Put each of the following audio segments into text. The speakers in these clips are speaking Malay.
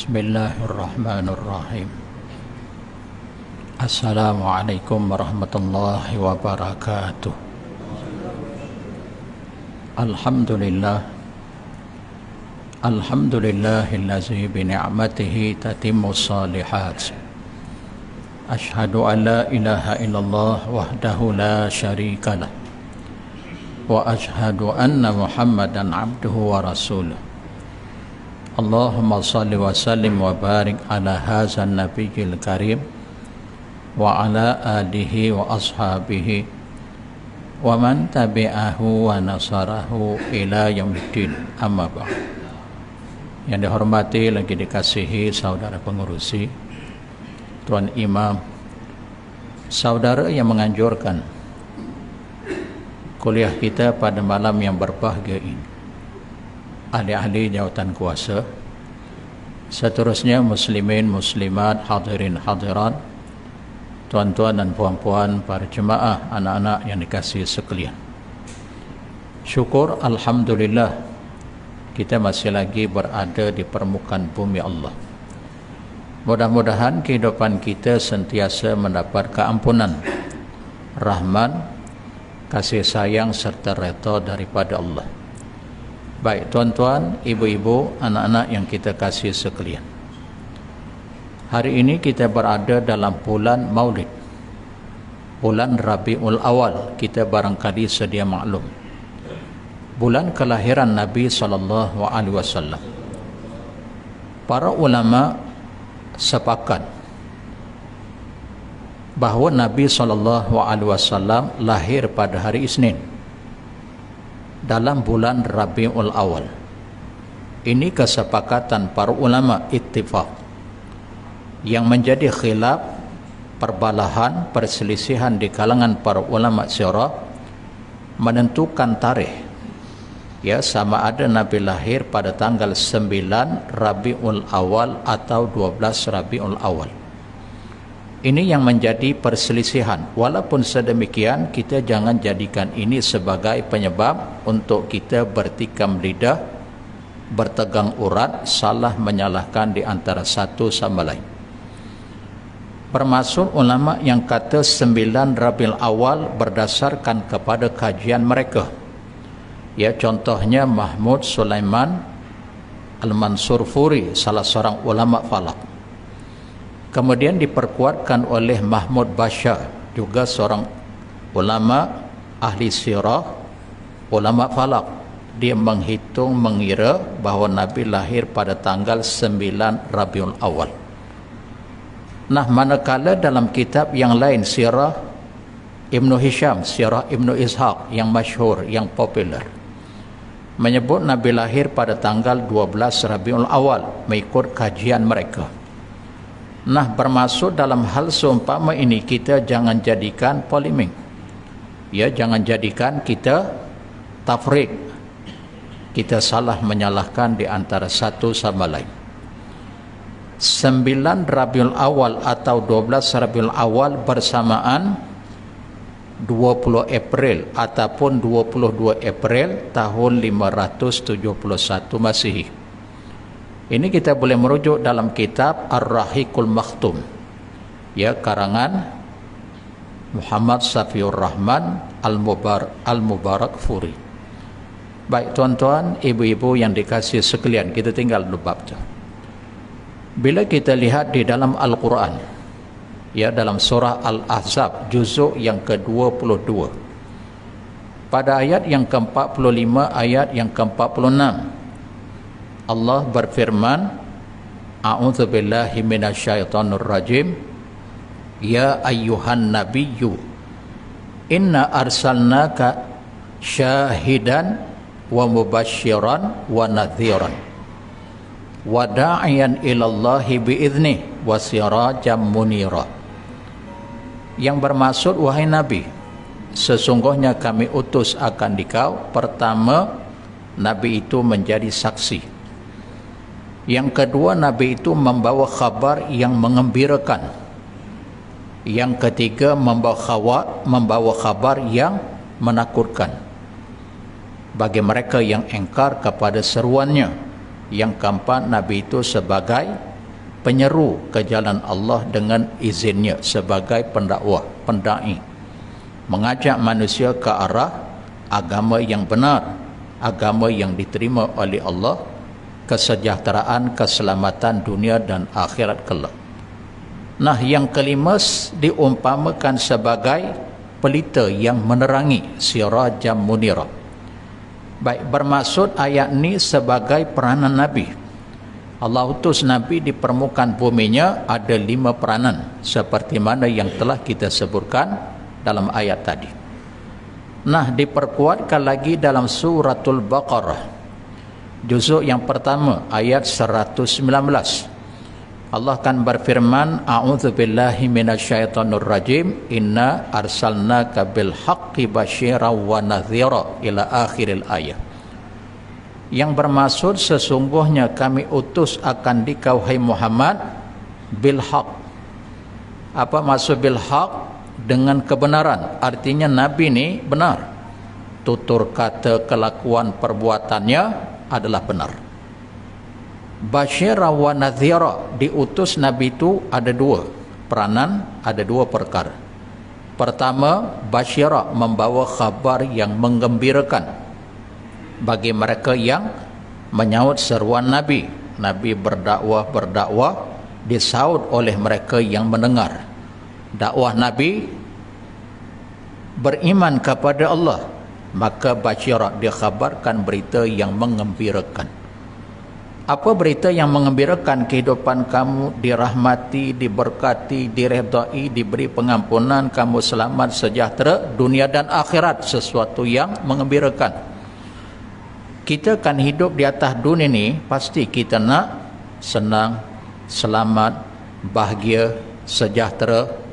Bismillahirrahmanirrahim. Assalamualaikum warahmatullahi wabarakatuh. Alhamdulillah. Alhamdulillahillazi bini'matihi tatimmus salihat. Ashhadu an la ilaha illallah wahdahu la syarikalah. Wa ashhadu anna Muhammadan abduhu wa rasuluh. Allahumma salli wa sallim wa barik ala hazan nabiyil karim wa ala alihi wa ashabihi wa man tabi'ahu wa nasarahu ila yaumiddin, amma ba'd. Yang dihormati lagi dikasihi saudara pengurusi, Tuan Imam, saudara yang menganjurkan kuliah kita pada malam yang berbahagia ini, ahli-ahli jawatan kuasa, seterusnya muslimin, muslimat, hadirin, hadirat, tuan-tuan dan puan-puan, para jemaah, anak-anak yang dikasihi sekalian. Syukur alhamdulillah kita masih lagi berada di permukaan bumi Allah. Mudah-mudahan kehidupan kita sentiasa mendapat keampunan, rahmat, kasih sayang serta redha daripada Allah. Baik tuan-tuan, ibu-ibu, anak-anak yang kita kasih sekalian, hari ini kita berada dalam bulan Maulid, bulan Rabiul Awal. Kita barangkali sedia maklum, bulan kelahiran Nabi SAW. Para ulama sepakat bahawa Nabi SAW lahir pada hari Isnin dalam bulan Rabiul Awal. Ini kesepakatan para ulama ittifaq. Yang menjadi khilaf, perbalahan, perselisihan di kalangan para ulama sirah menentukan tarikh, ya, sama ada Nabi lahir pada tanggal 9 Rabiul Awal atau 12 Rabiul Awal. Ini yang menjadi perselisihan. Walaupun sedemikian, kita jangan jadikan ini sebagai penyebab untuk kita bertikam lidah, bertegang urat, salah menyalahkan di antara satu sama lain. Termasuk ulama yang kata 9 Rabiul Awal berdasarkan kepada kajian mereka. Ya, contohnya Mahmud Sulaiman Al-Mansur Furi, salah seorang ulama falak. Kemudian diperkuatkan oleh Mahmud Bashar, juga seorang ulama ahli sirah, ulama falak. Dia menghitung, mengira bahawa Nabi lahir pada tanggal 9 Rabiul Awal. Nah, manakala dalam kitab yang lain, sirah Ibnu Hisham, sirah Ibnu Ishaq yang masyhur, yang popular, menyebut Nabi lahir pada tanggal 12 Rabiul Awal mengikut kajian mereka. Nah, bermaksud dalam hal seumpama ini kita jangan jadikan polemik. Ya, jangan jadikan kita tafriq. Kita salah menyalahkan di antara satu sama lain. 9 Rabiul Awal atau 12 Rabiul Awal bersamaan 20 April ataupun 22 April tahun 571 Masihi. Ini kita boleh merujuk dalam kitab Ar-Rahiqul Makhtum, ya, karangan Muhammad Safiur Rahman Al-Mubarak Furi. Baik tuan-tuan, ibu-ibu yang dikasihi sekalian, kita tinggal dulu bab tu. Bila kita lihat di dalam Al-Quran, ya, dalam surah Al-Ahzab juzuk yang ke-22, pada ayat yang ke-45, ayat yang ke-46, Allah berfirman, A'udzu billahi minasyaitonir rajim, ya ayyuhan nabiyyu inna arsalnaka syahidan wa mubasysyiran wa nadhiran wa da'iyan ilallahi biiznih wa sirajan munira. Yang bermaksud, wahai Nabi, sesungguhnya kami utus akan dikau. Pertama, Nabi itu menjadi saksi. Yang kedua, Nabi itu membawa khabar yang mengembirakan. Yang ketiga, membawa khabar yang menakutkan bagi mereka yang engkar kepada seruannya. Yang keempat, Nabi itu sebagai penyeru ke jalan Allah dengan izinnya sebagai pendakwah, pendai, mengajak manusia ke arah agama yang benar, agama yang diterima oleh Allah, kesejahteraan, keselamatan dunia dan akhirat kelak. Nah, yang kelima diumpamakan sebagai pelita yang menerangi, sirajam munira. Baik, bermaksud ayat ni sebagai peranan Nabi. Allah utus Nabi di permukaan buminya ada 5 peranan seperti mana yang telah kita sebutkan dalam ayat tadi. Nah, diperkuatkan lagi dalam suratul Baqarah juzuk yang pertama ayat 119. Allah kan berfirman, a'udzubillahi minasyaitonir rajim, inna arsalnaka bil haqqi basyiran wa nadhira ila akhiril ayat. Yang bermaksud sesungguhnya kami utus akan dikau hai Muhammad bil haq. Apa maksud bil haq? Dengan kebenaran. Artinya Nabi ini benar, tutur kata, kelakuan, perbuatannya adalah benar. Basyira wa nadhira, diutus Nabi itu ada 2 peranan, ada 2 perkara. Pertama, basyira, membawa khabar yang menggembirakan bagi mereka yang menyahut seruan Nabi. Nabi berdakwah disahut oleh mereka yang mendengar dakwah Nabi, beriman kepada Allah, maka basyira, dia khabarkan berita yang mengembirakan. Apa berita yang mengembirakan? Kehidupan kamu dirahmati, diberkati, diredai, diberi pengampunan, kamu selamat, sejahtera dunia dan akhirat, sesuatu yang mengembirakan. Kita kan hidup di atas dunia ni, pasti kita nak senang, selamat, bahagia, sejahtera.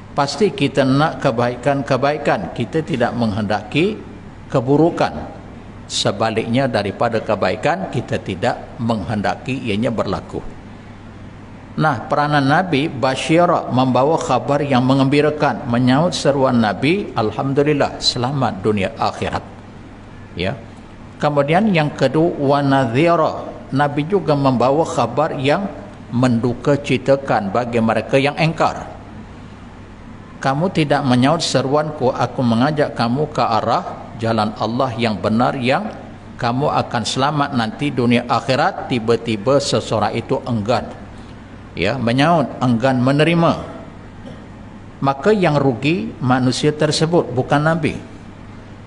Pasti kita nak kebaikan-kebaikan. Kita tidak menghendaki keburukan. Sebaliknya daripada kebaikan, kita tidak menghendaki ianya berlaku. Nah, peranan Nabi basyira, membawa khabar yang mengembirakan, menyahut seruan Nabi, alhamdulillah, selamat dunia akhirat. Ya. Kemudian yang kedua, wa nadhira, Nabi juga membawa khabar yang mendukacitakan bagi mereka yang engkar. Kamu tidak menyahut seruanku, aku mengajak kamu ke arah jalan Allah yang benar, yang kamu akan selamat nanti dunia akhirat. Tiba-tiba seseorang itu enggan, ya, menyahut, enggan menerima. Maka yang rugi manusia tersebut, bukan Nabi.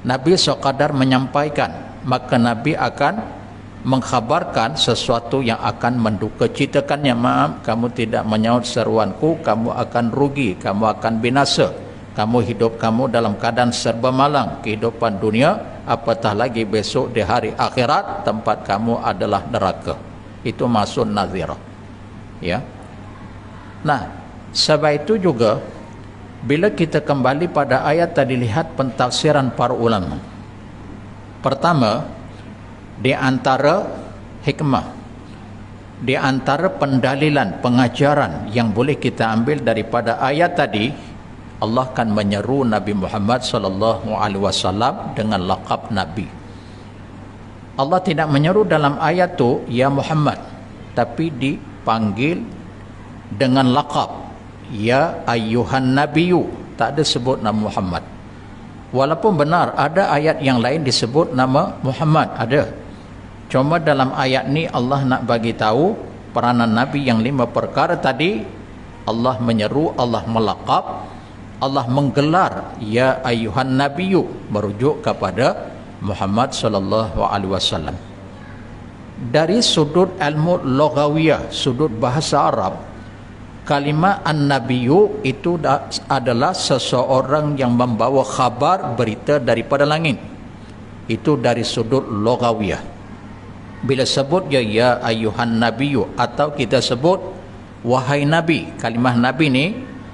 Nabi sekadar menyampaikan, maka Nabi akan mengkhabarkan sesuatu yang akan mendukacitakannya. Maaf, kamu tidak menyahut seruanku, kamu akan rugi, kamu akan binasa, kamu hidup kamu dalam keadaan serba malang, kehidupan dunia, apatah lagi besok di hari akhirat tempat kamu adalah neraka. Itu maksud nazirah, ya. Nah, sebab itu juga bila kita kembali pada ayat tadi, lihat pentafsiran para ulama. Pertama, di antara hikmah, di antara pendalilan, pengajaran yang boleh kita ambil daripada ayat tadi, Allah kan menyeru Nabi Muhammad SAW dengan laqab Nabi. Allah tidak menyeru dalam ayat tu ya Muhammad, tapi dipanggil dengan laqab ya ayyuhan nabiyyu, tak ada sebut nama Muhammad. Walaupun benar ada ayat yang lain disebut nama Muhammad, ada. Cuma dalam ayat ni Allah nak bagi tahu peranan Nabi yang 5 perkara tadi. Allah menyeru, Allah melaqab, Allah menggelar ya ayyuhan nabiyyu, merujuk kepada Muhammad sallallahu alaihi wasallam. Dari sudut ilmu lughawiyah, sudut bahasa Arab, kalimat an-nabiyyu itu adalah seseorang yang membawa khabar, berita daripada langit. Itu dari sudut lughawiyah. Bila sebut ya ayyuhan nabiyyu, atau kita sebut wahai nabi, kalimah nabi ni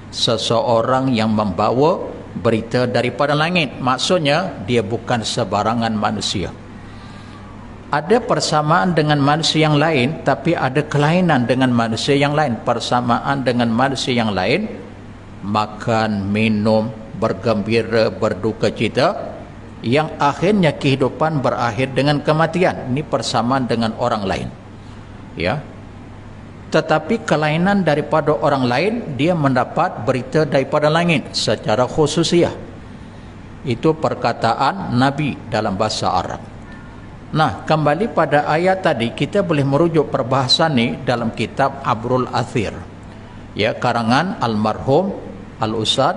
seseorang yang membawa berita daripada langit. Maksudnya dia bukan sebarangan manusia. Ada persamaan dengan manusia yang lain, tapi ada kelainan dengan manusia yang lain. Persamaan dengan manusia yang lain, makan, minum, bergembira, berduka cita, yang akhirnya kehidupan berakhir dengan kematian. Ini persamaan dengan orang lain, ya. Tetapi kelainan daripada orang lain, dia mendapat berita daripada langit secara khususiah. Itu perkataan Nabi dalam bahasa Arab. Nah, kembali pada ayat tadi, kita boleh merujuk perbahasan ni dalam kitab Abrul Athir, ya, karangan almarhum Al-Ustaz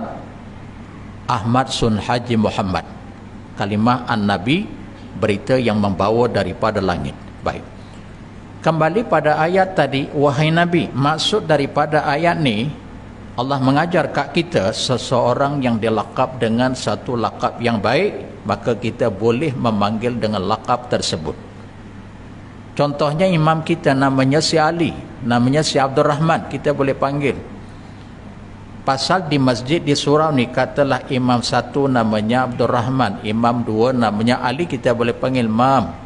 Ahmad Sun Haji Muhammad. Kalimah An-Nabi, berita yang membawa daripada langit. Baik. Kembali pada ayat tadi, wahai Nabi, maksud daripada ayat ni, Allah mengajar kat kita seseorang yang dilakap dengan satu lakap yang baik, maka kita boleh memanggil dengan lakap tersebut. Contohnya imam kita namanya si Ali, namanya si Abdul Rahman, kita boleh panggil. Pasal di masjid di surau ni katalah imam satu namanya Abdul Rahman, imam dua namanya Ali, kita boleh panggil Mam.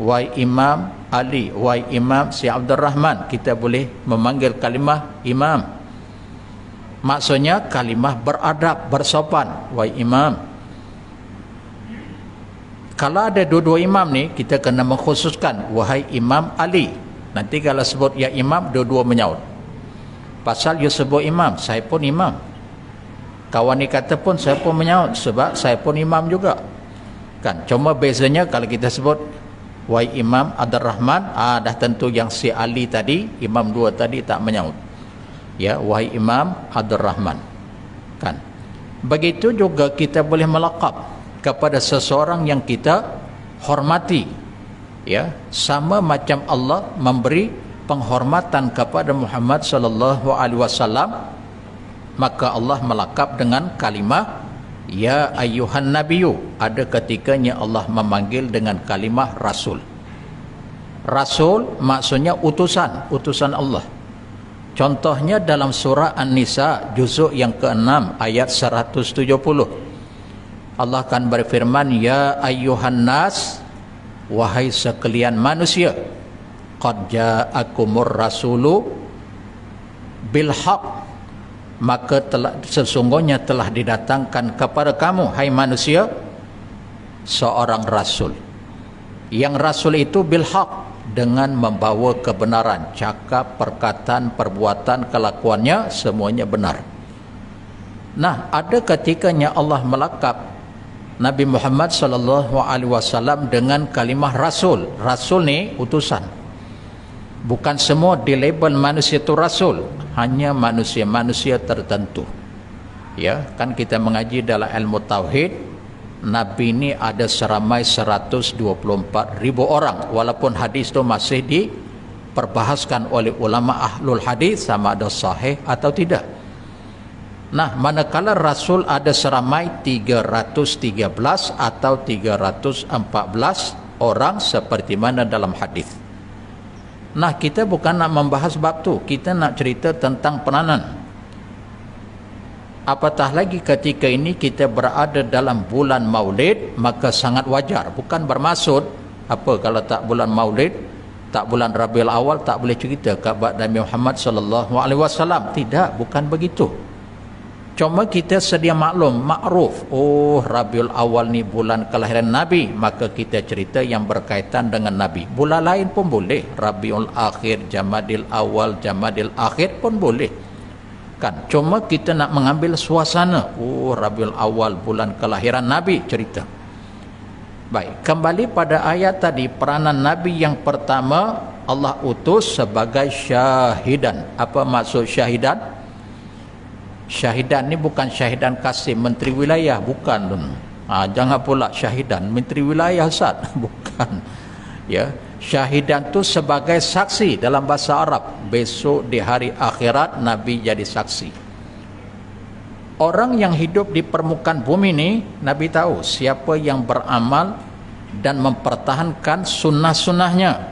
Wahai Imam Ali, wahai Imam si Abdul Rahman, kita boleh memanggil kalimah imam. Maksudnya kalimah beradab, bersopan, wahai imam. Kalau ada dua-dua imam ni, kita kena mengkhususkan wahai Imam Ali. Nanti kalau sebut ya imam, dua-dua menyaut. Pasal you sebut imam, saya pun imam. Kawan ni kata pun saya pun menyaut, sebab saya pun imam juga. Kan? Cuma bezanya kalau kita sebut wahai Imam Abdul Rahman, dah tentu yang si Ali tadi, imam dua tadi tak menyaut. Ya, wahai Imam Abdul Rahman. Kan? Begitu juga kita boleh melaqab kepada seseorang yang kita hormati, ya, sama macam Allah memberi penghormatan kepada Muhammad sallallahu alaihi wasallam, maka Allah melakap dengan kalimah ya ayyuhan nabiyyu. Ada ketikanya Allah memanggil dengan kalimah rasul. Rasul maksudnya utusan, utusan Allah. Contohnya dalam surah An-Nisa juzuk yang ke-6 ayat 170. Allah akan berfirman, ya ayyuhan nas, wahai sekalian manusia, qad ja'akumur rasulu bil haq, maka sesungguhnya telah didatangkan kepada kamu, hai manusia, seorang rasul. Yang rasul itu bil haq, dengan membawa kebenaran, cakap, perkataan, perbuatan, kelakuannya semuanya benar. Nah, ada ketikanya Allah melakap Nabi Muhammad sallallahu alaihi wasallam dengan kalimah rasul. Rasul ni utusan. Bukan semua di label manusia itu rasul, hanya manusia-manusia tertentu. Ya, kan kita mengaji dalam ilmu tauhid, Nabi ni ada seramai 124,000 orang, walaupun hadis itu masih diperbahaskan oleh ulama ahlul hadis sama ada sahih atau tidak. Nah, manakala Rasul ada seramai 313 atau 314 orang seperti mana dalam hadis. Nah, kita bukan nak membahas bab tu, kita nak cerita tentang peranan. Apatah lagi ketika ini kita berada dalam bulan Maulid, maka sangat wajar. Bukan bermaksud apa kalau tak bulan Maulid, tak bulan Rabiul Awal tak boleh cerita kepada Nabi Muhammad sallallahu alaihi wasallam. Tidak, bukan begitu. Cuma kita sedia maklum, makruf, oh Rabiul Awal ni bulan kelahiran Nabi, maka kita cerita yang berkaitan dengan Nabi. Bulan lain pun boleh, Rabiul Akhir, Jamadil Awal, Jamadil Akhir pun boleh. Kan? Cuma kita nak mengambil suasana, oh Rabiul Awal bulan kelahiran Nabi, cerita. Baik, kembali pada ayat tadi, peranan Nabi yang pertama Allah utus sebagai syahidan. Apa maksud syahidan? Syahidan ni bukan syahidan Kasim menteri wilayah, bukan. Jangan pula syahidan menteri wilayah Ustaz, bukan. Ya, syahidan tu sebagai saksi dalam bahasa Arab. Besok di hari akhirat Nabi jadi saksi. Orang yang hidup di permukaan bumi ni, Nabi tahu siapa yang beramal dan mempertahankan sunnah-sunnahnya.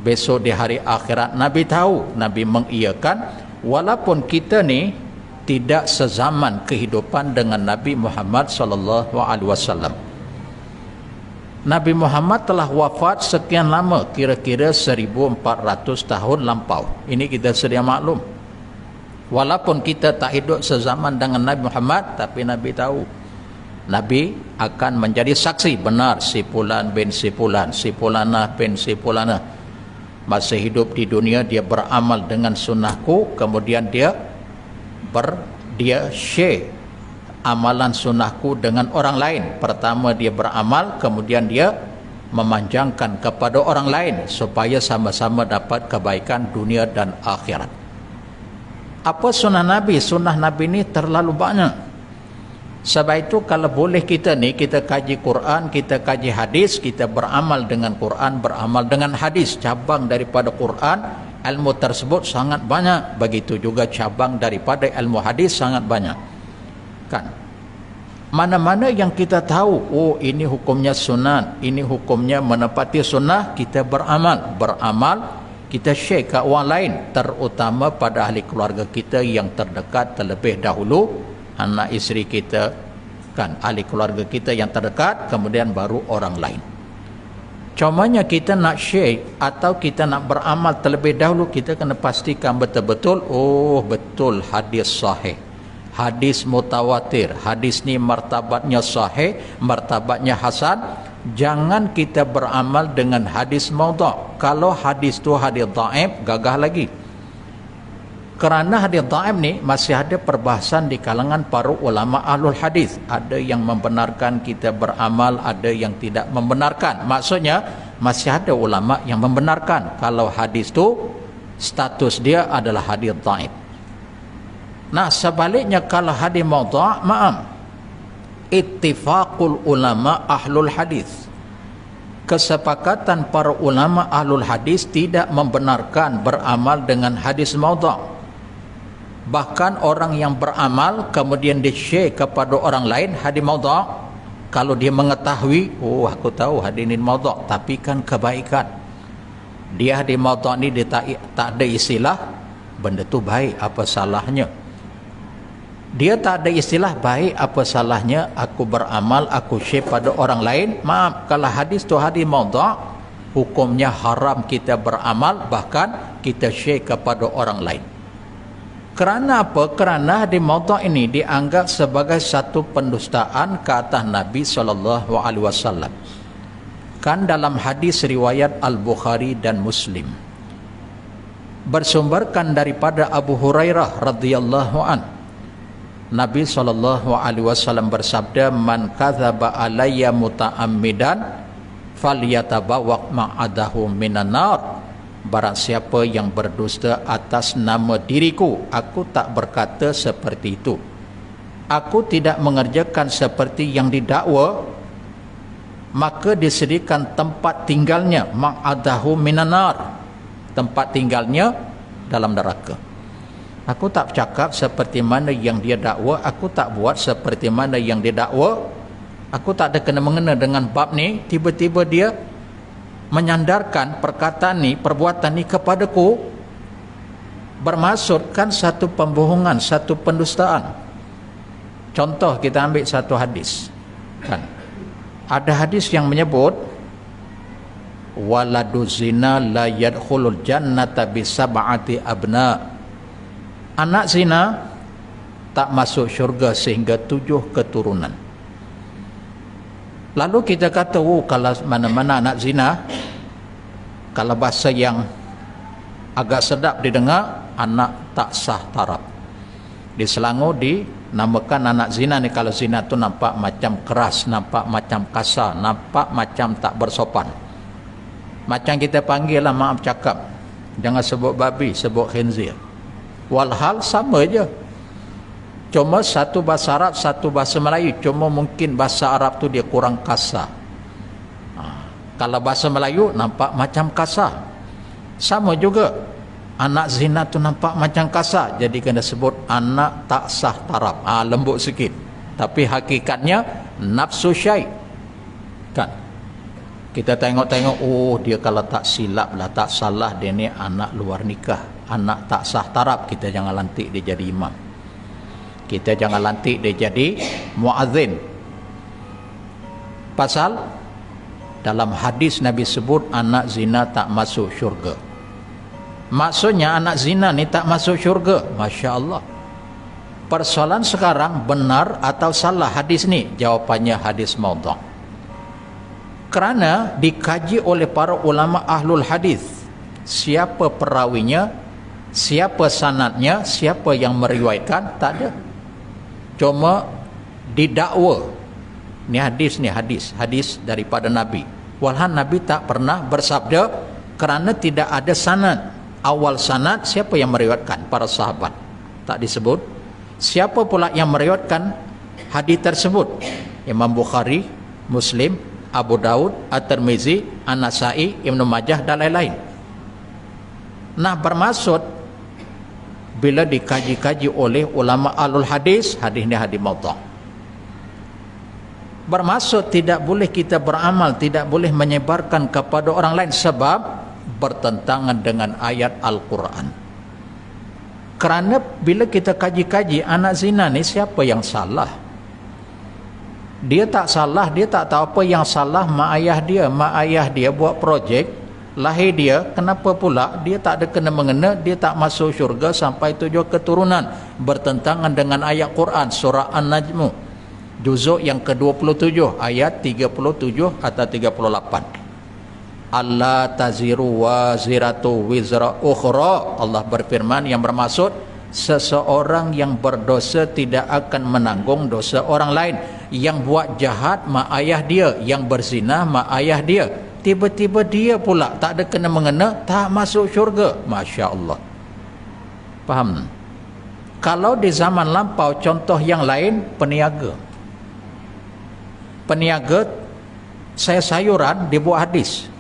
Besok di hari akhirat Nabi tahu, Nabi mengiyakan, walaupun kita ni tidak sezaman kehidupan dengan Nabi Muhammad sallallahu alaihi wasallam. Nabi Muhammad telah wafat sekian lama, kira-kira 1400 tahun lampau. Ini kita sedia maklum. Walaupun kita tak hidup sezaman dengan Nabi Muhammad, tapi Nabi tahu Nabi akan menjadi saksi benar si fulan bin si fulan, si fulanah bin si fulanah. masa hidup di dunia dia beramal dengan sunnahku, kemudian dia share amalan sunnahku dengan orang lain. Pertama dia beramal, kemudian dia memanjangkan kepada orang lain supaya sama-sama dapat kebaikan dunia dan akhirat. Apa sunnah Nabi? Sunnah Nabi ni terlalu banyak. Sebab itu kalau boleh kita kaji Quran, kita kaji hadis, kita beramal dengan Quran, beramal dengan hadis. Cabang daripada Quran, ilmu tersebut sangat banyak. Begitu juga cabang daripada ilmu hadis sangat banyak. Kan? Mana-mana yang kita tahu, oh ini hukumnya sunat, ini hukumnya menepati sunnah, kita beramal. Beramal, kita share ke orang lain, terutama pada ahli keluarga kita yang terdekat terlebih dahulu, anak isteri kita, kan, ahli keluarga kita yang terdekat, kemudian baru orang lain. Cumanya kita nak share atau kita nak beramal terlebih dahulu, kita kena pastikan betul-betul, oh betul hadis sahih, hadis mutawatir, hadis ni martabatnya sahih, martabatnya hasan. Jangan kita beramal dengan hadis maudhu'. Kalau hadis tu hadis dhaif, gagah lagi. Kerana hadis dhaif ni masih ada perbahasan di kalangan para ulama ahlul hadis. Ada yang membenarkan kita beramal, ada yang tidak membenarkan. Maksudnya masih ada ulama yang membenarkan kalau hadis tu status dia adalah hadis dhaif. Nah, sebaliknya kalau hadis maudhu', maaf, ittifaqul ulama ahlul hadis, kesepakatan para ulama ahlul hadis tidak membenarkan beramal dengan hadis maudhu'. Bahkan orang yang beramal kemudian dia share kepada orang lain hadis maudhu', kalau dia mengetahui, oh aku tahu hadis ini maudhu', tapi kan kebaikan dia hadis maudhu' ni dia tak ada istilah benda tu baik, apa salahnya? Dia tak ada istilah baik, apa salahnya aku beramal, aku share pada orang lain. Maaf, kalau hadis tu hadis maudhu', hukumnya haram kita beramal, bahkan kita share kepada orang lain. Kerana apa? Kerana hadis maudhu' ini dianggap sebagai satu pendustaan ke atas Nabi SAW. Kan dalam hadis riwayat Al-Bukhari dan Muslim, bersumberkan daripada Abu Hurairah radhiyallahu an, Nabi SAW bersabda, man kadzaba alayya muta'ammidan falyatabawwa ma'adahu minan nar. Barang siapa yang berdusta atas nama diriku, aku tak berkata seperti itu, aku tidak mengerjakan seperti yang didakwa, maka disediakan tempat tinggalnya, ma'adahu minan nar, tempat tinggalnya dalam neraka. Aku tak cakap seperti mana yang dia dakwa, aku tak buat seperti mana yang dia dakwa, aku tak ada kena-mengena dengan bab ni. Tiba-tiba dia menyandarkan perkataan ni, perbuatan ni kepadaku, bermaksudkan satu pembohongan, satu pendustaan. Contoh, kita ambil satu hadis, kan, ada hadis yang menyebut waladu zina la yadkhulul jannata bi sab'ati abna, anak zina tak masuk syurga sehingga 7 keturunan. Lalu kita kata, oh kalau mana-mana anak zina, kalau bahasa yang agak sedap didengar, anak tak sah taraf. Di Selangor dinamakan anak zina ni, kalau zina tu nampak macam keras, nampak macam kasar, nampak macam tak bersopan. Macam kita panggil lah, maaf cakap, jangan sebut babi, sebut khinzir. Walhal sama je, cuma satu bahasa Arab, satu bahasa Melayu, cuma mungkin bahasa Arab tu dia kurang kasar. Kalau bahasa Melayu nampak macam kasar. Sama juga, anak zina tu nampak macam kasar, jadi kena sebut anak tak sah taraf, lembut sikit, tapi hakikatnya nafsu syai', kan. Kita tengok-tengok, oh dia kalau tak silap lah, tak salah, dia ni anak luar nikah, anak tak sah taraf, kita jangan lantik dia jadi imam, kita jangan lantik dia jadi muazzin. Pasal dalam hadis Nabi sebut anak zina tak masuk syurga. Maksudnya anak zina ni tak masuk syurga. Masya Allah. Persoalan sekarang, benar atau salah hadis ni? Jawapannya hadis maudhu'. Kerana dikaji oleh para ulama ahlul hadis, siapa perawinya, siapa sanadnya, siapa yang meriwayatkan, tak ada. Cuma didakwa ni hadis daripada Nabi. Walhan Nabi tak pernah bersabda kerana tidak ada sanad. Awal sanad siapa yang meriwayatkan? Para sahabat. Tak disebut. Siapa pula yang meriwayatkan hadis tersebut? Imam Bukhari, Muslim, Abu Daud, At-Tirmizi, An-Nasai, Ibnu Majah dan lain-lain. Nah, bermaksud bila dikaji-kaji oleh ulama alul hadis, hadis ni hadis maudhu'. Bermaksud tidak boleh kita beramal, tidak boleh menyebarkan kepada orang lain sebab bertentangan dengan ayat Al-Quran. Kerana bila kita kaji-kaji anak zina ni siapa yang salah? Dia tak salah, dia tak tahu apa yang salah mak ayah dia. Mak ayah dia buat projek, lahir dia, kenapa pula dia tak ada kena-mengena, dia tak masuk syurga sampai 7 keturunan. Bertentangan dengan ayat Quran surah An-Najm, juzuk yang ke-27 ayat 37 atau 38. Allah taziru waziratu wizra ukhra. Allah berfirman yang bermaksud seseorang yang berdosa tidak akan menanggung dosa orang lain. Yang buat jahat mak ayah dia, yang berzina mak ayah dia, tiba-tiba dia pula tak ada kena mengena, tak masuk syurga. Masya Allah. Faham? Kalau di zaman lampau, contoh yang lain, peniaga sayuran dia buat hadis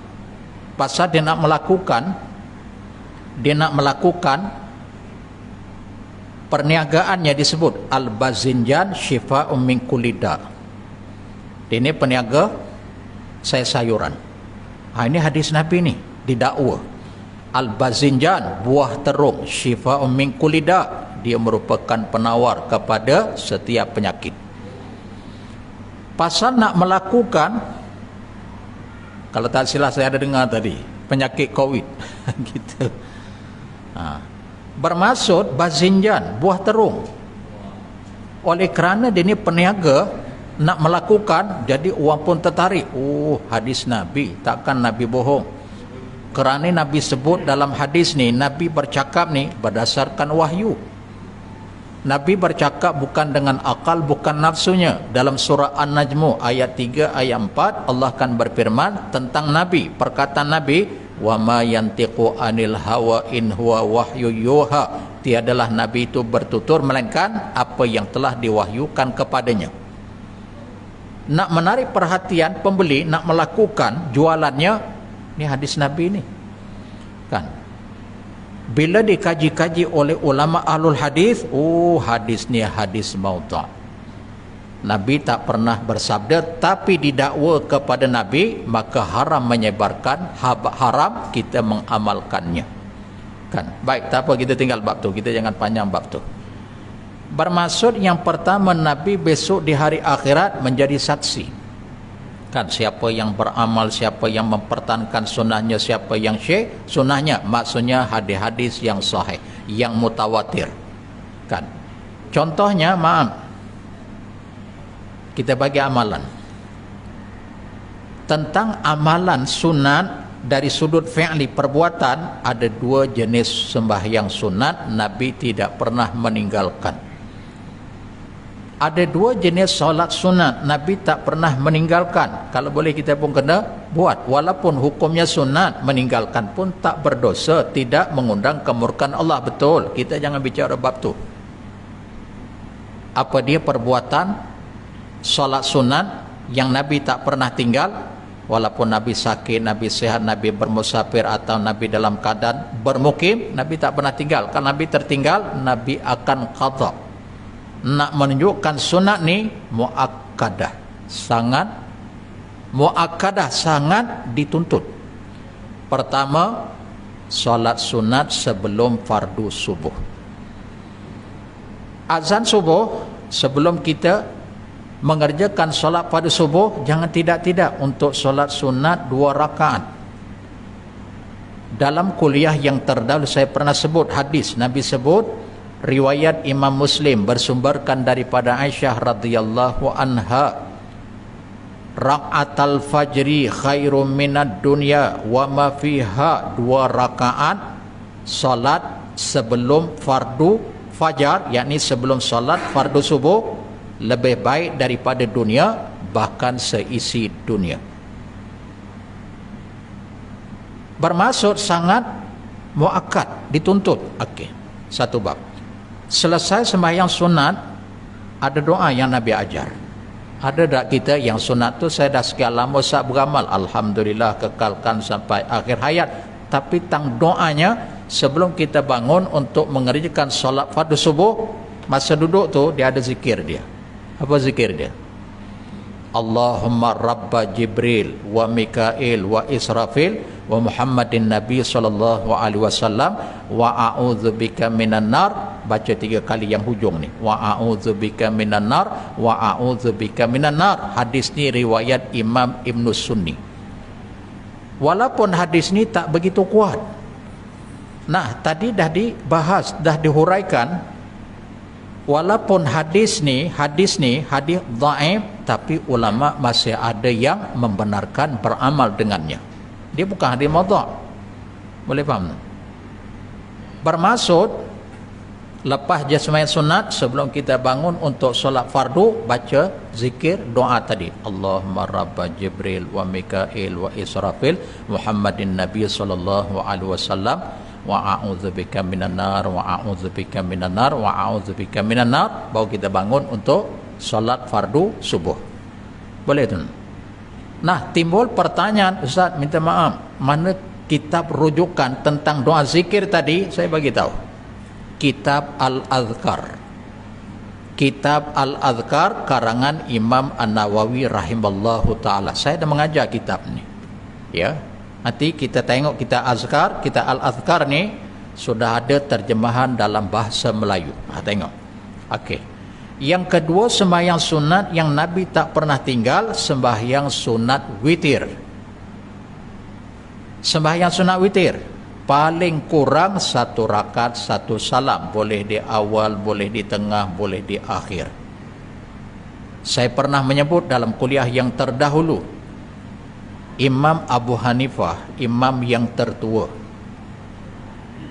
pasal dia nak melakukan perniagaannya, disebut al-bazinjan syifa'un min kulida. Ini peniaga sayuran. Ini hadis Nabi ni didakwa. Al-bazinjan buah terung, syifa'un min kulida, dia merupakan penawar kepada setiap penyakit. Pasal nak melakukan, kalau tak silap saya ada dengar tadi, penyakit COVID gitu. Bermaksud bazinjan, buah terung. Oleh kerana dia ni peniaga nak melakukan, jadi orang pun tertarik. Oh, hadis Nabi, takkan Nabi bohong. Kerana Nabi sebut dalam hadis ni, Nabi bercakap ni berdasarkan wahyu. Nabi bercakap bukan dengan akal, bukan nafsunya. Dalam surah An-Najm ayat 3 ayat 4 Allah akan berfirman tentang Nabi, perkataan Nabi, wa ma yantiqu anil hawa in huwa wahyu yuha. Tiadalah Nabi itu bertutur melainkan apa yang telah diwahyukan kepadanya. Nak menarik perhatian pembeli, nak melakukan jualannya, ni hadis Nabi ni kan. Bila dikaji-kaji oleh ulama ahlul hadis, oh hadis ni hadis maudhu'. Nabi tak pernah bersabda, tapi didakwa kepada Nabi, maka haram menyebarkan, haram kita mengamalkannya. Kan? Baik, tak apa, kita tinggal bab tu, kita jangan panjang bab tu. Bermaksud yang pertama, Nabi besok di hari akhirat menjadi saksi. Kan, siapa yang beramal, siapa yang mempertahankan sunnahnya, siapa yang syekh sunnahnya, maksudnya hadis-hadis yang sahih, yang mutawatir. Kan, contohnya, maaf, kita bagi amalan tentang amalan sunat dari sudut fi'li, perbuatan. Ada 2 jenis sembahyang sunat Nabi tidak pernah meninggalkan. Ada 2 jenis solat sunat Nabi tak pernah meninggalkan. Kalau boleh kita pun kena buat, walaupun hukumnya sunat, meninggalkan pun tak berdosa, tidak mengundang kemurkaan Allah. Betul, kita jangan bicara bab tu. Apa dia perbuatan solat sunat yang Nabi tak pernah tinggal? Walaupun Nabi sakit, Nabi sehat, Nabi bermusafir, atau Nabi dalam keadaan bermukim, Nabi tak pernah tinggal. Kalau Nabi tertinggal, Nabi akan qadha. Nak menunjukkan sunat ni muakkadah, sangat muakkadah, sangat dituntut. Pertama, solat sunat sebelum fardu subuh. Azan subuh, sebelum kita mengerjakan solat pada subuh, jangan tidak-tidak untuk solat sunat 2 rakaat. Dalam kuliah yang terdahulu saya pernah sebut hadis Nabi sebut, riwayat Imam Muslim bersumberkan daripada Aisyah radhiyallahu anha. Rak'atal fajri khairum minad dunya wa ma fiha, 2 rakaat salat sebelum fardu fajar, yakni sebelum salat fardu subuh, lebih baik daripada dunia, bahkan seisi dunia. Bermaksud sangat muakkad, dituntut. Okey, satu bab. Selesai sembahyang sunat, ada doa yang Nabi ajar. Ada tak kita yang sunat tu saya dah sekian lama saya beramal, alhamdulillah kekalkan sampai akhir hayat, tapi tang doanya sebelum kita bangun untuk mengerjakan solat fardu subuh, masa duduk tu dia ada zikir dia. Apa zikir dia? Allahumma rabba Jibril wa Mikail wa Israfil wa Muhammadin Nabi sallallahu alaihi wasallam wa a'udzubika minan nar. Baca 3 kali yang hujung ni, wa a'udzubika minan nar wa a'udzubika minan nar. Hadis ni riwayat Imam Ibn Sunni. Walaupun hadis ni tak begitu kuat. Nah, tadi dah dibahas, dah dihuraikan, walaupun hadis ni hadis dhaif, tapi ulama masih ada yang membenarkan beramal dengannya. Dia bukan hadis maudhu'. Boleh faham? Bermaksud lepas je sembahyang sunat, sebelum kita bangun untuk solat fardu, baca zikir doa tadi, Allahumma rabba Jibril wa Mikail wa Israfil Muhammadin Nabi sallallahu alaihi wasallam wa a'udzubika minan nar wa a'udzubika minan nar wa a'udzubika minan nar. Baru kita bangun untuk solat fardu subuh. Boleh tu? Nah, timbul pertanyaan, Ustaz minta maaf, mana kitab rujukan tentang doa zikir tadi? Saya bagi tahu. Kitab Al-Adhkar. Kitab Al-Adhkar karangan Imam An-Nawawi rahimallahu taala. Saya dah mengajar kitab ni. Ya. Nanti kita tengok kita Azkar, kita Al-Adhkar ni sudah ada terjemahan dalam bahasa Melayu. Tengok. Okey. Yang kedua, sembahyang sunat yang Nabi tak pernah tinggal, sembahyang sunat witir. Sembahyang sunat witir paling kurang 1 rakaat 1 salam, boleh di awal, boleh di tengah, boleh di akhir. Saya pernah menyebut dalam kuliah yang terdahulu, Imam Abu Hanifah, imam yang tertua,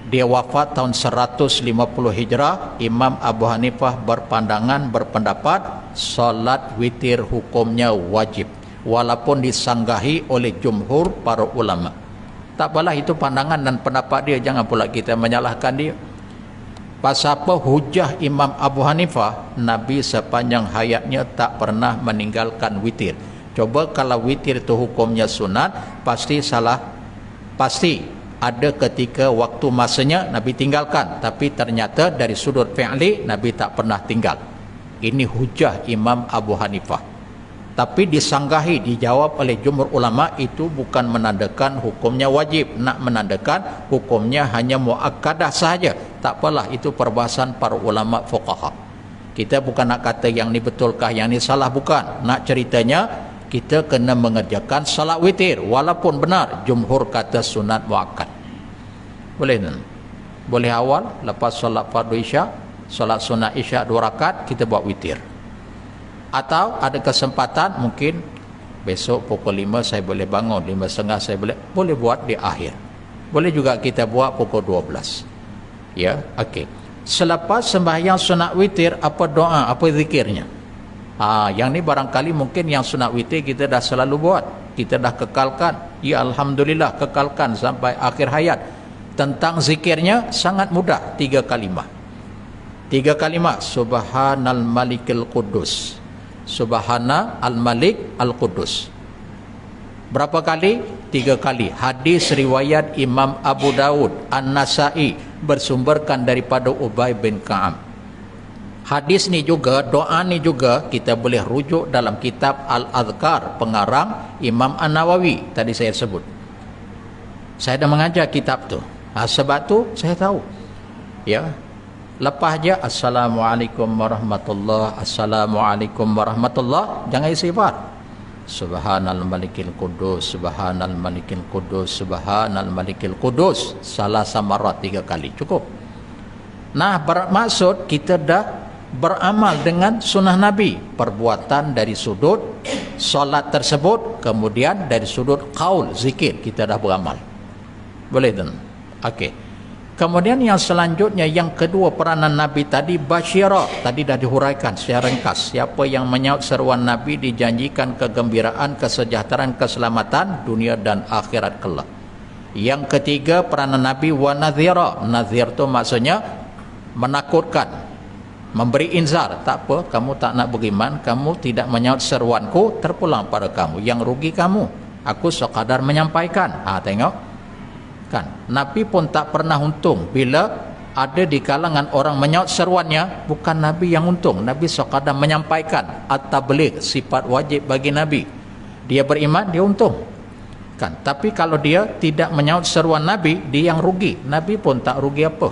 dia wafat tahun 150 Hijrah. Imam Abu Hanifah berpendapat solat witir hukumnya wajib, walaupun disanggahi oleh jumhur para ulama. Tak apalah, itu pandangan dan pendapat dia, jangan pula kita menyalahkan dia. Pasal apa? Hujah Imam Abu Hanifah, Nabi sepanjang hayatnya tak pernah meninggalkan witir. Coba kalau witir itu hukumnya sunat, pasti salah. Pasti ada ketika waktu masanya Nabi tinggalkan, tapi ternyata dari sudut fi'li Nabi tak pernah tinggal. Ini hujah Imam Abu Hanifah. Tapi disanggahi, dijawab oleh jumhur ulama, itu bukan menandakan hukumnya wajib, nak menandakan hukumnya hanya muakkadah sahaja. Tak apalah, itu perbahasan para ulama fuqaha. Kita bukan nak kata yang ni betulkah, yang ni salah, bukan. Nak ceritanya kita kena mengerjakan salat witir, walaupun benar jumhur kata sunat muakkad. Boleh tak? Boleh awal lepas solat fardu isyak, solat sunat isyak 2 rakaat, kita buat witir. Atau ada kesempatan mungkin besok pukul 5 saya boleh bangun, 5.30 saya boleh buat di akhir. Boleh juga kita buat pukul 12. Ya, okey. Selepas sembahyang sunat witir, apa doa, apa zikirnya? Yang ni barangkali mungkin yang sunat witir kita dah selalu buat, kita dah kekalkan. Ya alhamdulillah, kekalkan sampai akhir hayat. Tentang zikirnya sangat mudah, 3 kalimah. 3 kalimah, Subhanal Malikil Qudus, Subhana Al-Malik Al-Qudus. Berapa kali? 3 kali. Hadis riwayat Imam Abu Daud, An-Nasai, bersumberkan daripada Ubay bin Ka'ab. Hadis ni juga, doa ni juga kita boleh rujuk dalam kitab Al-Adhkar pengarang Imam An-Nawawi tadi saya sebut. Saya dah mengajar kitab tu. Sebab tu saya tahu. Ya. Lepas je Assalamualaikum warahmatullahi, Assalamualaikum warahmatullahi, jangan istighfar. Subhanal Malikil Qudus, Subhanal Malikil Qudus, Subhanal Malikil Qudus, salah samarat 3 kali cukup. Nah, bermaksud kita dah beramal dengan sunnah Nabi, perbuatan dari sudut solat tersebut, kemudian dari sudut qaul, zikir, kita dah beramal. Boleh tuan? Okey. Kemudian yang selanjutnya, yang kedua peranan Nabi tadi, basyira. Tadi dah dihuraikan secara ringkas. Siapa yang menyaut seruan Nabi dijanjikan kegembiraan, kesejahteraan, keselamatan dunia dan akhirat kelak. Yang ketiga peranan Nabi, wa nadhira. Nadhir tu maksudnya menakutkan, memberi inzar. Tak apa, kamu tak nak beriman, kamu tidak menyaut seruanku, terpulang pada kamu, yang rugi kamu, aku sekadar menyampaikan. Tengok kan, Nabi pun tak pernah untung bila ada di kalangan orang menyaut seruannya. Bukan Nabi yang untung, Nabi sekadar menyampaikan. At-tabligh, sifat wajib bagi Nabi. Dia beriman, dia untung kan. Tapi kalau dia tidak menyaut seruan Nabi, dia yang rugi, Nabi pun tak rugi apa.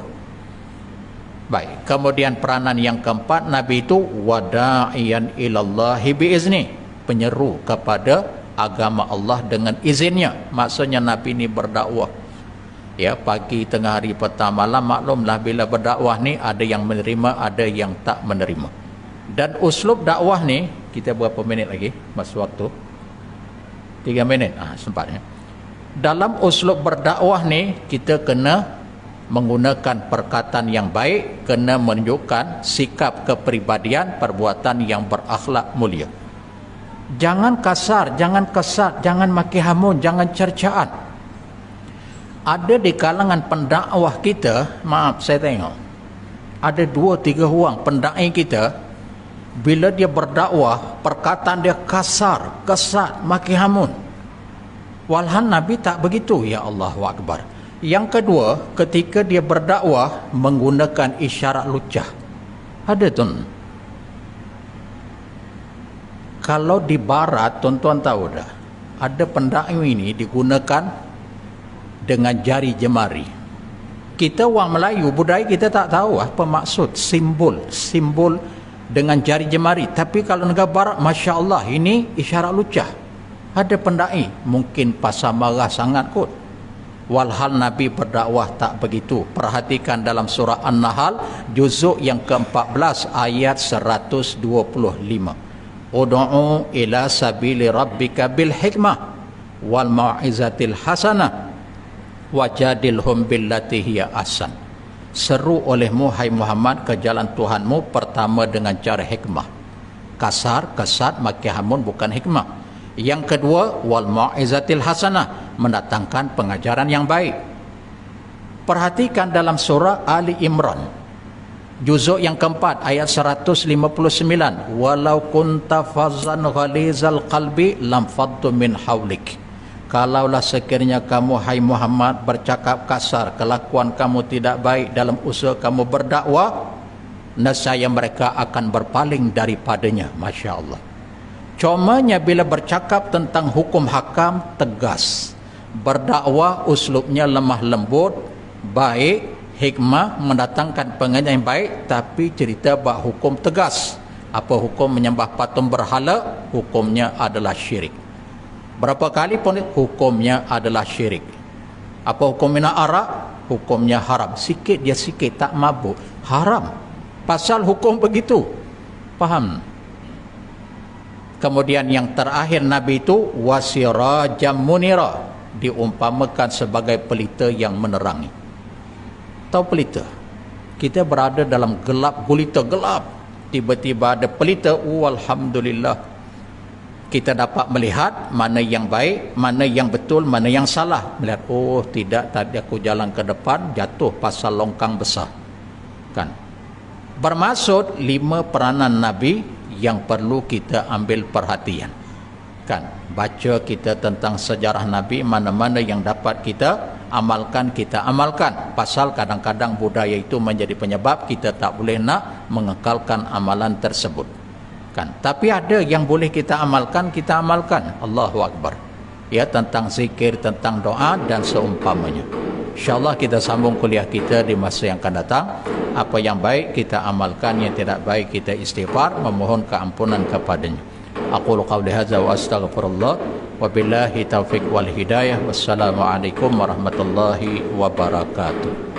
Baik, kemudian peranan yang keempat Nabi itu wada'iyan ilallahi biizni, penyeru kepada agama Allah dengan izinnya. Maksudnya Nabi ni berdakwah, ya, pagi, tengah hari, petang, malam. Maklumlah bila berdakwah ni ada yang menerima, ada yang tak menerima. Dan uslub dakwah ni, kita berapa minit lagi masa waktu? 3 minit sempatnya. Dalam uslub berdakwah ni, kita kena menggunakan perkataan yang baik, kena menunjukkan sikap kepribadian, perbuatan yang berakhlak mulia. Jangan kasar, jangan kesat, jangan maki hamun, jangan cercaan. Ada di kalangan pendakwah kita, maaf saya tengok, ada 2-3 orang pendai kita, bila dia berdakwah, perkataan dia kasar, kesat, maki hamun. Walhan Nabi tak begitu, ya Allahu Akbar. Yang kedua, ketika dia berdakwah menggunakan isyarat lucah. Ada tuan. Kalau di barat, tuan-tuan tahu dah, ada pendai ini digunakan dengan jari jemari. Kita orang Melayu, budaya kita tak tahu apa maksud simbol dengan jari jemari. Tapi kalau negara barat, Masya Allah, ini isyarat lucah. Ada pendai mungkin pasal marah sangat kot. Walhal Nabi berdakwah tak begitu. Perhatikan dalam surah An-Nahl juzuk yang ke-14 ayat 125. Ud'u ila sabili rabbika bil hikmah wal mau'izatil hasanah wajadilhum billati hiya ahsan. Seru olehmu hai Muhammad ke jalan Tuhanmu pertama dengan cara hikmah. Kasar, kesat, maki hamun bukan hikmah. Yang kedua, wal mau'izatil hasanah, mendatangkan pengajaran yang baik. Perhatikan dalam surah Ali Imran juzuk yang keempat ayat 159, walau kunta fazzan ghalizal qalbi lam faddu min hawlik. Kalaulah sekiranya kamu hai Muhammad bercakap kasar, kelakuan kamu tidak baik dalam usaha kamu berdakwah, nescaya mereka akan berpaling daripadanya. Masya Allah. Comanya bila bercakap tentang hukum hakam, tegas. Berdakwah uslubnya lemah lembut, baik, hikmah, mendatangkan pengajaran yang baik, tapi cerita bab hukum tegas. Apa hukum menyembah patung berhala? Hukumnya adalah syirik. Berapa kali pun hukumnya adalah syirik. Apa hukum minum arak? Hukumnya haram. Sikit dia sikit, tak mabuk, haram. Pasal hukum begitu. Faham? Kemudian yang terakhir Nabi itu wasirajam munira, diumpamakan sebagai pelita yang menerangi. Tahu pelita? Kita berada dalam gelap gulita, gelap. Tiba-tiba ada pelita, alhamdulillah. Kita dapat melihat mana yang baik, mana yang betul, mana yang salah. Melihat, tidak, tadi aku jalan ke depan, jatuh pasal longkang besar. Kan? Bermaksud 5 peranan Nabi yang perlu kita ambil perhatian. Kan? Baca kita tentang sejarah Nabi, mana-mana yang dapat kita amalkan, kita amalkan. Pasal kadang-kadang budaya itu menjadi penyebab kita tak boleh nak mengekalkan amalan tersebut. Kan? Tapi ada yang boleh kita amalkan, kita amalkan. Allahu Akbar. Ya, tentang zikir, tentang doa dan seumpamanya. InsyaAllah kita sambung kuliah kita di masa yang akan datang. Apa yang baik kita amalkan, yang tidak baik kita istighfar, memohon keampunan kepadanya. Aqulu qawli hadza wa astaghfirullah wa billahi taufiq wal hidayah. Wassalamualaikum warahmatullahi wabarakatuh.